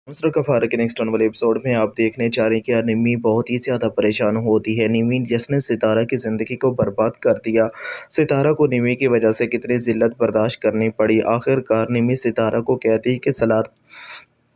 दूसरा कफ़ारा के नेक्स्ट आने वाले एपिसोड में आप देखने जा रहे हैं कि निम्मी बहुत ही ज़्यादा परेशान होती है। निम्मी जिसने सितारा की ज़िंदगी को बर्बाद कर दिया। सितारा को निम्मी की वजह से कितनी ज़िल्लत बर्दाश्त करनी पड़ी। आखिरकार निम्मी सितारा को कहती है कि सलार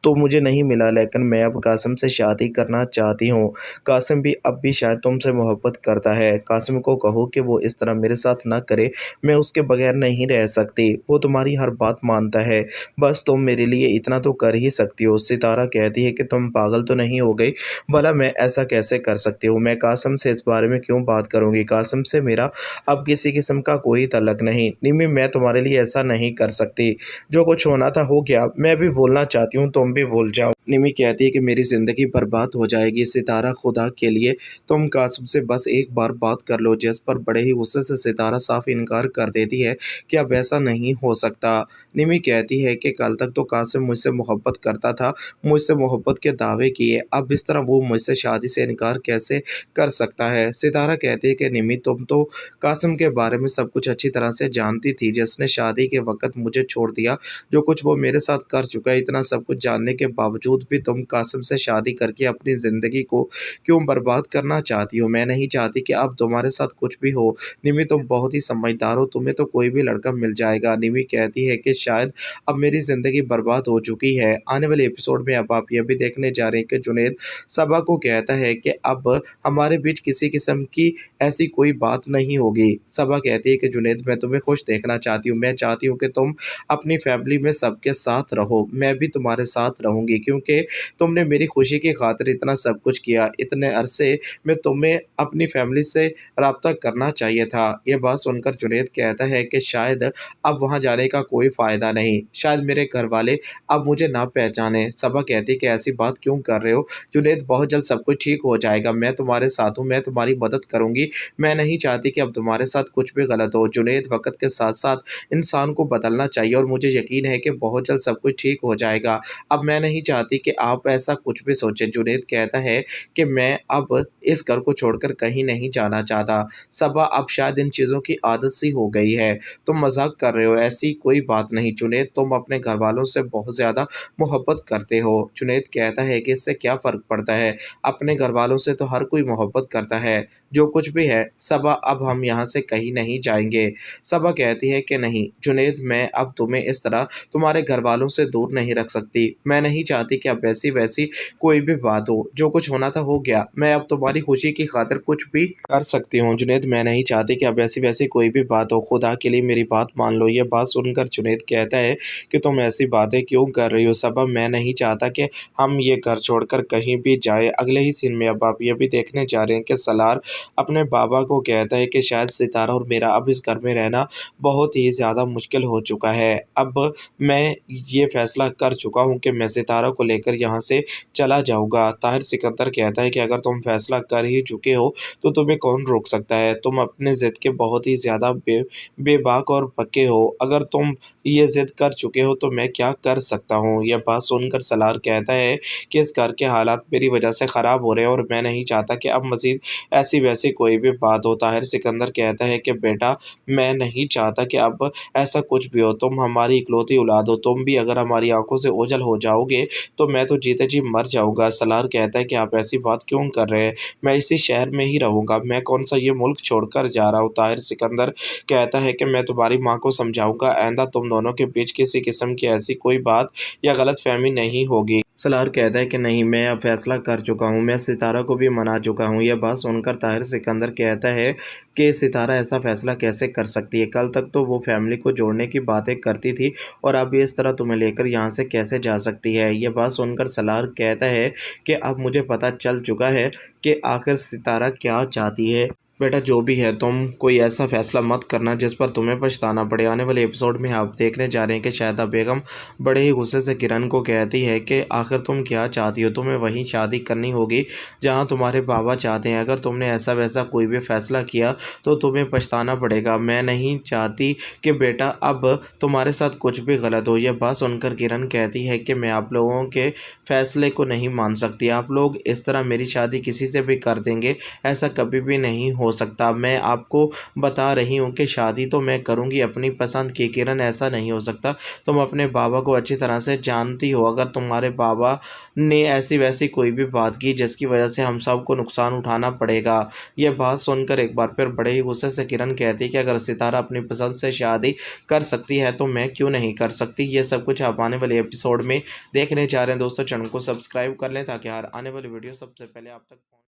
तो मुझे नहीं मिला, लेकिन मैं अब कासिम से शादी करना चाहती हूँ। कासिम भी अब भी शायद तुमसे मोहब्बत करता है। कासिम को कहो कि वो इस तरह मेरे साथ ना करे, मैं उसके बगैर नहीं रह सकती। वो तुम्हारी हर बात मानता है, बस तुम मेरे लिए इतना तो कर ही सकती हो। सितारा कहती है कि तुम पागल तो नहीं हो गई, भला मैं ऐसा कैसे कर सकती हूँ। मैं कासिम से इस बारे में क्यों बात करूँगी। कासिम से मेरा अब किसी किस्म का कोई तल्लक नहीं। निम्मी, मैं तुम्हारे लिए ऐसा नहीं कर सकती। जो कुछ होना था हो गया। मैं भी बोलना चाहती हूँ, तुम भी भूल जाओ। निम्मी कहती है कि मेरी ज़िंदगी बर्बाद हो जाएगी। सितारा, खुदा के लिए तुम कासिम से बस एक बार बात कर लो। जिस पर बड़े ही गुस्से से सितारा साफ इनकार कर देती है कि अब ऐसा नहीं हो सकता। निम्मी कहती है कि कल तक तो कासिम मुझसे मोहब्बत करता था, मुझसे मोहब्बत के दावे किए, अब इस तरह वो मुझसे शादी से इनकार कैसे कर सकता है। सितारा कहती है कि निम्मी, तुम तो कासिम के बारे में सब कुछ अच्छी तरह से जानती थी। जिसने शादी के वक्त मुझे छोड़ दिया, जो कुछ वो मेरे साथ कर चुका है, इतना सब कुछ जानने के बावजूद भी तुम कासिम से शादी करके अपनी ज़िंदगी को क्यों बर्बाद करना चाहती हो। मैं नहीं चाहती कि अब तुम्हारे साथ कुछ भी हो। निम्मी, तुम बहुत ही समझदार हो, तुम्हें तो कोई भी लड़का मिल जाएगा। निम्मी कहती है कि शायद अब मेरी ज़िंदगी बर्बाद हो चुकी है। आने वाले एपिसोड में अब आप ये भी देखने जा रहे हैं कि जुनैद सबा को कहता है कि अब हमारे बीच किसी किस्म की ऐसी कोई बात नहीं होगी। सबा कहती है कि जुनैद, मैं तुम्हें खुश देखना चाहती हूँ, मैं चाहती हूँ कि तुम अपनी फैमिली में सबके साथ रहो। मैं भी तुम्हारे साथ रहूँगी, क्योंकि तुमने मेरी खुशी की खातिर इतना सब कुछ किया। इतने अरसे में तुम्हें अपनी फैमिली से रब्ता करना चाहिए था। यह बात सुनकर जुनैद कहता है कि शायद अब वहाँ जाने का कोई फ़ायदा नहीं, शायद मेरे घर वाले अब मुझे ना पहचाने। सबा कहती कि ऐसी बात क्यों कर रहे हो जुनैद, बहुत जल्द सब कुछ ठीक हो जाएगा। मैं तुम्हारे साथ हूँ, मैं तुम्हारी मदद करूँगी। मैं नहीं चाहती कि अब तुम्हारे साथ कुछ भी गलत हो। जुनैद, वक्त के साथ साथ इंसान को बदलना चाहिए और मुझे यकीन है कि बहुत जल्द सब कुछ ठीक हो जाएगा। अब मैं नहीं चाहती कि आप ऐसा कुछ भी सोचें। जुनैद कहता है कि मैं अब इस घर को छोड़कर कहीं नहीं जाना चाहता। सबा, अब शायद इन चीज़ों की आदत सी हो गई है। तुम मजाक कर रहे हो, ऐसी कोई बात नहीं। जुनैद, तुम अपने घर वालों से बहुत ज़्यादा मोहब्बत करते हो। जुनैद कहता है कि इससे क्या फ़र्क पड़ता है, अपने घर वालों से तो हर कोई मोहब्बत करता है। जो कुछ भी है सबा, अब हम यहाँ से कहीं नहीं जाएंगे। सबा कहती है कि नहीं जुनैद, मैं अब तुम्हें इस तरह तुम्हारे घर वालों से दूर नहीं रख सकती। मैं नहीं चाहती कि अब वैसी वैसी कोई भी बात हो। जो कुछ होना था हो गया। मैं अब तुम्हारी खुशी की खातिर कुछ भी कर सकती हूँ। जुनैद, मैं नहीं चाहती कि अब ऐसी वैसी कोई भी बात हो। खुदा के लिए मेरी बात मान लो। ये बात सुनकर जुनैद कहता है कि तुम ऐसी बातें क्यों कर रही हो। सबा, मैं नहीं चाहता कि हम ये घर छोड़कर कहीं भी जाए। अगले ही सीन में अब आप ये भी देखने जा रहे हैं कि सलार अपने बाबा को कहता है कि शायद सितारा और मेरा अब इस घर में रहना बहुत ही ज़्यादा मुश्किल हो चुका है। अब मैं ये फ़ैसला कर चुका हूँ कि मैं सितारा को लेकर यहाँ से चला जाऊँगा। ताहिर सिकंदर कहता है कि अगर तुम फ़ैसला कर ही चुके हो तो तुम्हें कौन रोक सकता है। तुम अपने ज़िद के बहुत ही ज़्यादा बेबाक और पक्के हो। अगर तुम ये ज़िद कर चुके हो तो मैं क्या कर सकता हूँ। यह बात सुनकर सलार कहता है कि इस घर के हालात मेरी वजह से ख़राब हो रहे हैं और मैं नहीं चाहता कि अब मज़ीद ऐसी वैसी कोई भी बात हो। ताहिर सिकंदर कहता है कि बेटा, मैं नहीं चाहता कि अब ऐसा कुछ भी हो। तुम हमारी इकलौती औलाद हो, तुम भी अगर हमारी आंखों से ओझल हो जाओगे तो मैं तो जीते जी मर जाऊंगा। सलार कहता है कि आप ऐसी बात क्यों कर रहे हैं, मैं इसी शहर में ही रहूंगा, मैं कौन सा ये मुल्क छोड़कर जा रहा हूँ। ताहिर सिकंदर कहता है कि मैं तुम्हारी माँ को समझाऊंगा, आइंदा तुम दोनों के बीच किसी किस्म की ऐसी कोई बात या गलतफहमी नहीं होगी। सलार कहता है कि नहीं, मैं अब फैसला कर चुका हूँ, मैं सितारा को भी मना चुका हूँ। यह बात सुनकर ताहिर सिकंदर कहता है कि सितारा ऐसा फ़ैसला कैसे कर सकती है। कल तक तो वो फैमिली को जोड़ने की बातें करती थी और अब इस तरह तुम्हें लेकर यहाँ से कैसे जा सकती है। यह बात सुनकर सलार कहता है कि अब मुझे पता चल चुका है कि आखिर सितारा क्या चाहती है। बेटा, जो भी है, तुम कोई ऐसा फ़ैसला मत करना जिस पर तुम्हें पछताना पड़े। आने वाले एपिसोड में आप देखने जा रहे हैं कि शाहिदा बेगम बड़े ही गुस्से से किरण को कहती है कि आखिर तुम क्या चाहती हो, तुम्हें वहीं शादी करनी होगी जहां तुम्हारे बाबा चाहते हैं। अगर तुमने ऐसा वैसा कोई भी फ़ैसला किया तो तुम्हें पछताना पड़ेगा। मैं नहीं चाहती कि बेटा अब तुम्हारे साथ कुछ भी गलत हो। यह बात सुनकर किरण कहती है कि मैं आप लोगों के फ़ैसले को नहीं मान सकती। आप लोग इस तरह मेरी शादी किसी से भी कर देंगे, ऐसा कभी भी नहीं हो हो सकता। मैं आपको बता रही हूँ कि शादी तो मैं करूँगी अपनी पसंद की किरण, ऐसा नहीं हो सकता। तुम अपने बाबा को अच्छी तरह से जानती हो, अगर तुम्हारे बाबा ने ऐसी वैसी कोई भी बात की जिसकी वजह से हम सबको नुकसान उठाना पड़ेगा। ये बात सुनकर एक बार फिर बड़े ही गुस्से से किरण कहती है कि अगर सितारा अपनी पसंद से शादी कर सकती है तो मैं क्यों नहीं कर सकती। ये सब कुछ आप आने वाले एपिसोड में देखने जा रहे हैं दोस्तों। चैनल को सब्सक्राइब कर लें ताकि हर आने वाली वीडियो सबसे पहले आप तक